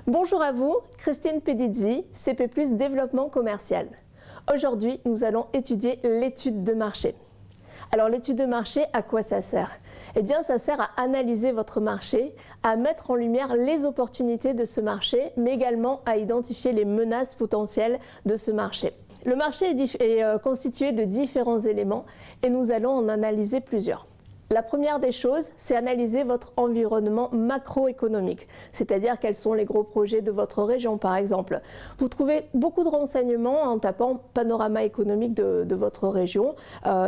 Bonjour à vous, Christine Pedizzi, CP+, Développement commercial. Aujourd'hui, nous allons étudier l'étude de marché. Alors l'étude de marché, à quoi ça sert? Eh bien, ça sert à analyser votre marché, à mettre en lumière les opportunités de ce marché, mais également à identifier les menaces potentielles de ce marché. Le marché est constitué de différents éléments et nous allons en analyser plusieurs. La première des choses, c'est analyser votre environnement macroéconomique, c'est-à-dire quels sont les gros projets de votre région par exemple. Vous trouvez beaucoup de renseignements en tapant panorama économique de votre région,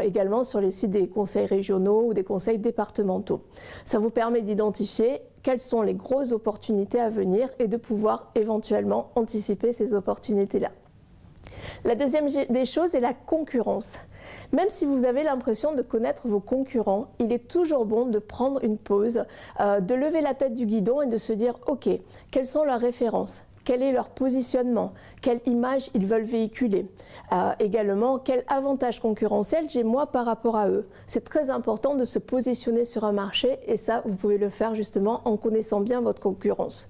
également sur les sites des conseils régionaux ou des conseils départementaux. Ça vous permet d'identifier quelles sont les grosses opportunités à venir et de pouvoir éventuellement anticiper ces opportunités-là. La deuxième des choses est la concurrence. Même si vous avez l'impression de connaître vos concurrents, il est toujours bon de prendre une pause, de lever la tête du guidon et de se dire « Ok, quelles sont leurs références ? Quel est leur positionnement? Quelle image ils veulent véhiculer? Également, quel avantage concurrentiel j'ai moi par rapport à eux? C'est très important de se positionner sur un marché et ça, vous pouvez le faire justement en connaissant bien votre concurrence.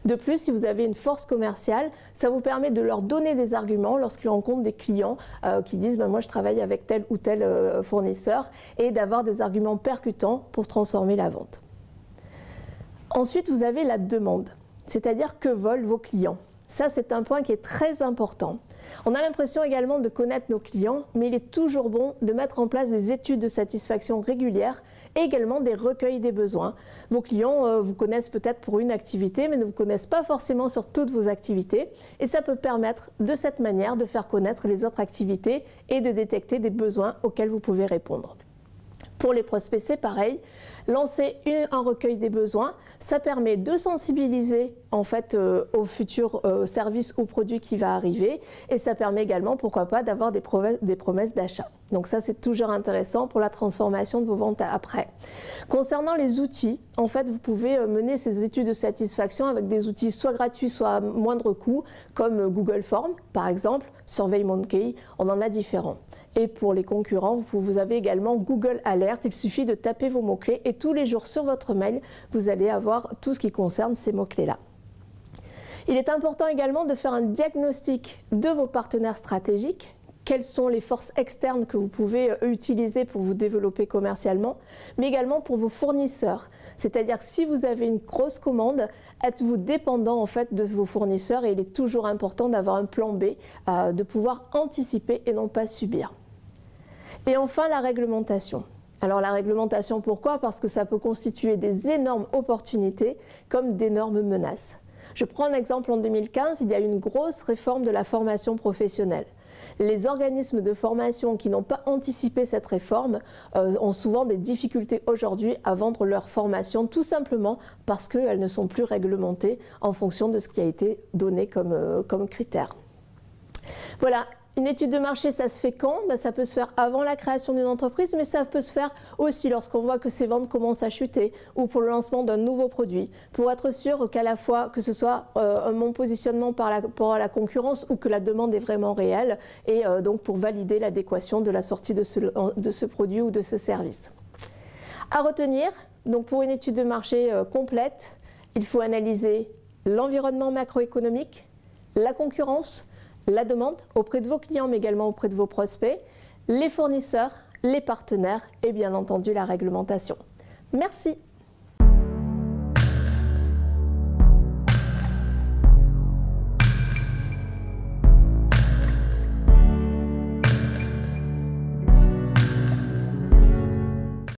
De plus, si vous avez une force commerciale, ça vous permet de leur donner des arguments lorsqu'ils rencontrent des clients qui disent moi je travaille avec tel ou tel fournisseur et d'avoir des arguments percutants pour transformer la vente. Ensuite, vous avez la demande. C'est-à-dire que veulent vos clients. Ça, c'est un point qui est très important. On a l'impression également de connaître nos clients, mais il est toujours bon de mettre en place des études de satisfaction régulières et également des recueils des besoins. Vos clients vous connaissent peut-être pour une activité, mais ne vous connaissent pas forcément sur toutes vos activités. Et ça peut permettre de cette manière de faire connaître les autres activités et de détecter des besoins auxquels vous pouvez répondre. Pour les prospects, c'est pareil. Lancer un recueil des besoins, ça permet de sensibiliser en fait au futur service ou produit qui va arriver et ça permet également, pourquoi pas, d'avoir des promesses d'achat. Donc ça, c'est toujours intéressant pour la transformation de vos ventes après. Concernant les outils, en fait, vous pouvez mener ces études de satisfaction avec des outils soit gratuits, soit à moindre coût, comme Google Forms, par exemple, SurveyMonkey, on en a différents. Et pour les concurrents, vous avez également Google Alert. Il suffit de taper vos mots-clés et tous les jours sur votre mail, vous allez avoir tout ce qui concerne ces mots-clés-là. Il est important également de faire un diagnostic de vos partenaires stratégiques. Quelles sont les forces externes que vous pouvez utiliser pour vous développer commercialement, mais également pour vos fournisseurs. C'est-à-dire que si vous avez une grosse commande, êtes-vous dépendant en fait de vos fournisseurs et il est toujours important d'avoir un plan B, de pouvoir anticiper et non pas subir. Et enfin, la réglementation. Alors la réglementation, pourquoi? Parce que ça peut constituer des énormes opportunités comme d'énormes menaces. Je prends un exemple en 2015, il y a eu une grosse réforme de la formation professionnelle. Les organismes de formation qui n'ont pas anticipé cette réforme ont souvent des difficultés aujourd'hui à vendre leur formation, tout simplement parce qu'elles ne sont plus réglementées en fonction de ce qui a été donné comme critère. Voilà. Une étude de marché, ça se fait quand? Ça peut se faire avant la création d'une entreprise, mais ça peut se faire aussi lorsqu'on voit que ses ventes commencent à chuter ou pour le lancement d'un nouveau produit, pour être sûr qu'à la fois que ce soit un bon positionnement par rapport à la concurrence ou que la demande est vraiment réelle et donc pour valider l'adéquation de la sortie de ce produit ou de ce service. À retenir, donc pour une étude de marché complète, il faut analyser l'environnement macroéconomique, la concurrence, la demande auprès de vos clients mais également auprès de vos prospects, les fournisseurs, les partenaires et bien entendu la réglementation. Merci.